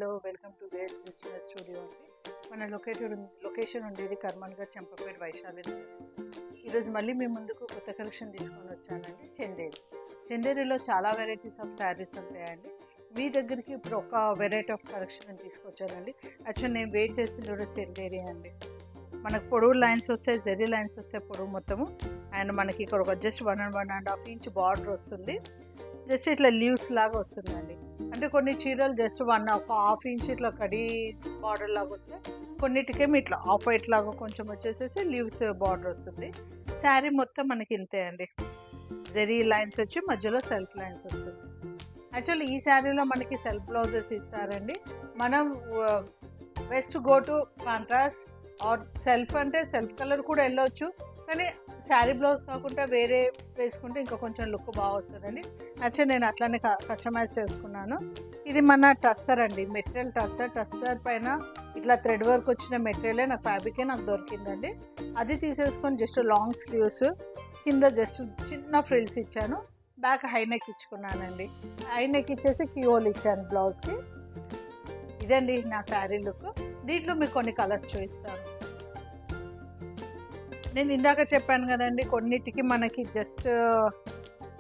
Hello welcome to wear business studio అండి. మన location ఉండేది కర్మన్ఘర్ చంపపేట వైశాలి. ఈరోజు మళ్ళీ మీ ముందుకు కొత్త కలెక్షన్ తీసుకొని వచ్చానండి. చందేరిలో చాలా వెరైటీస్ ఆఫ్ శారీస్ ఉంటాయండి. మీ దగ్గరికి ఇప్పుడు ఒక వెరైటీ ఆఫ్ కలెక్షన్ తీసుకొచ్చానండి. యాక్చువల్లీ నేను వెయిట్ చేసింది కూడా చందేరి అండి. మనకు పొడవు లైన్స్ వస్తాయి, జరీ లైన్స్ వస్తాయి పొడవు మొత్తము. అండ్ మనకి ఇక్కడ ఒక జస్ట్ 1.5 ఇంచ్ బార్డర్ వస్తుంది. జస్ట్ ఇట్లా లీవ్స్ లాగా వస్తుందండి. అంటే కొన్ని చీరలు జస్ట్ 1.5 ఇంచ్ ఇట్లా కడి బార్డర్ లాగా వస్తాయి, కొన్నిటికేమో ఇట్లా ఆఫ్ వైట్ లాగా కొంచెం వచ్చేసేసి లీవ్స్ బార్డర్ వస్తుంది. శారీ మొత్తం మనకి ఇంతే అండి. జరీ లైన్స్ వచ్చి మధ్యలో సెల్ఫ్ లైన్స్ వస్తుంది. యాక్చువల్లీ ఈ శారీలో మనకి సెల్ఫ్ బ్లౌజెస్ ఇస్తారండి. మనం best go to contrast or self అంటే సెల్ఫ్ కలర్ కూడా వెళ్ళవచ్చు, కానీ శారీ బ్లౌజ్ కాకుండా వేరే వేసుకుంటే ఇంకా కొంచెం లుక్ బాగా వస్తుందండి. యాక్చువల్లీ నేను అట్లానే కస్టమైజ్ చేసుకున్నాను. ఇది మన టస్సర్ అండి, మెటీరియల్ టస్సర్ పైన ఇట్లా థ్రెడ్ వర్క్ వచ్చిన మెటీరియలే ఫ్యాబ్రికే నాకు దొరికిందండి. అది తీసేసుకొని జస్ట్ లాంగ్ స్లీవ్స్ కింద జస్ట్ చిన్న ఫ్రిల్స్ ఇచ్చాను. బ్యాక్ హై నెక్ ఇచ్చుకున్నానండి. హై నెక్ ఇచ్చేసి కీహోల్ ఇచ్చాను బ్లౌజ్కి. ఇదండి నా శారీ లుక్. దీంట్లో మీకు కొన్ని కలర్స్ చూపిస్తాను. నేను ఇందాక చెప్పాను కదండి, కొన్నిటికి మనకి జస్ట్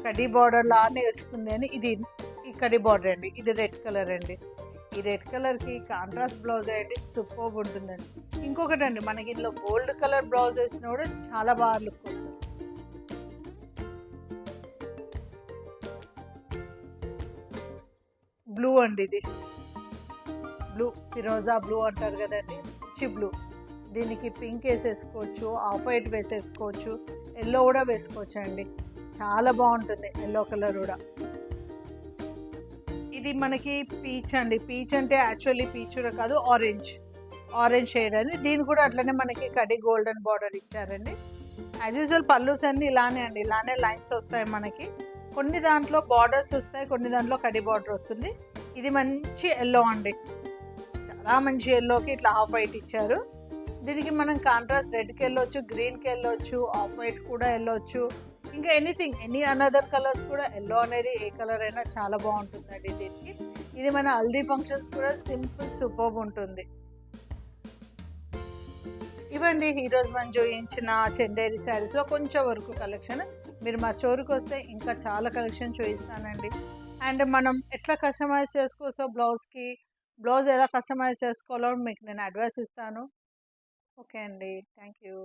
కడీ బార్డర్ లానే వస్తుంది అని. ఇది ఈ కడీ బార్డర్ అండి, ఇది రెడ్ కలర్ అండి. ఈ రెడ్ కలర్కి కాంట్రాస్ట్ బ్లౌజ్ అండి సూపర్బ్ ఉంటుందండి. ఇంకొకటి అండి, మనకి ఇందులో గోల్డ్ కలర్ బ్లౌజ్ వేసిన కూడా చాలా బాగా లుక్ వస్తుంది. బ్లూ అండి, ఇది బ్లూ ఫిరోజా బ్లూ అంటారు కదండి, మంచి బ్లూ. దీనికి పింక్ వేసేసుకోవచ్చు, ఆఫ్ వైట్ వేసేసుకోవచ్చు, ఎల్లో కూడా వేసుకోవచ్చు అండి. చాలా బాగుంటుంది ఎల్లో కలర్ కూడా. ఇది మనకి పీచ్ అండి. పీచ్ అంటే యాక్చువల్లీ పీచ్ కూడా కాదు, ఆరెంజ్ షేడ్ అని. దీని కూడా అట్లనే మనకి కడి గోల్డెన్ బార్డర్ ఇచ్చారండి. యాజ్ యూజువల్ పల్లూస్ అన్ని ఇలానే అండి, ఇలానే లైన్స్ వస్తాయి మనకి. కొన్ని దాంట్లో బార్డర్స్ వస్తాయి, కొన్ని దాంట్లో కడి బార్డర్ వస్తుంది. ఇది మంచి ఎల్లో అండి, చాలా మంచి ఎల్లోకి ఇట్లా ఆఫ్ వైట్ ఇచ్చారు. దీనికి మనం కాంట్రాస్ట్ రెడ్కి వెళ్ళొచ్చు, గ్రీన్కి వెళ్ళొచ్చు, ఆఫ్ వైట్ కూడా వెళ్ళొచ్చు, ఇంకా ఎనీ అనదర్ కలర్స్ కూడా. ఎల్లో అనేది ఏ కలర్ అయినా చాలా బాగుంటుందండి దీనికి. ఇది మన హల్దీ ఫంక్షన్స్ కూడా సింపుల్ సూపర్బ్ ఉంటుంది. ఇవ్వండి ఈరోజు మనం చూపించిన చందేరి శారీస్లో కొంచెం వరకు కలెక్షన్. మీరు మా స్టోర్కి వస్తే ఇంకా చాలా కలెక్షన్ చూపిస్తానండి. అండ్ మనం ఎట్లా కస్టమైజ్ చేసుకోవచ్చో బ్లౌజ్ ఎలా కస్టమైజ్ చేసుకోవాలో మీకు నేను అడ్వైస్ ఇస్తాను. ఓకే అండి, థ్యాంక్ యూ.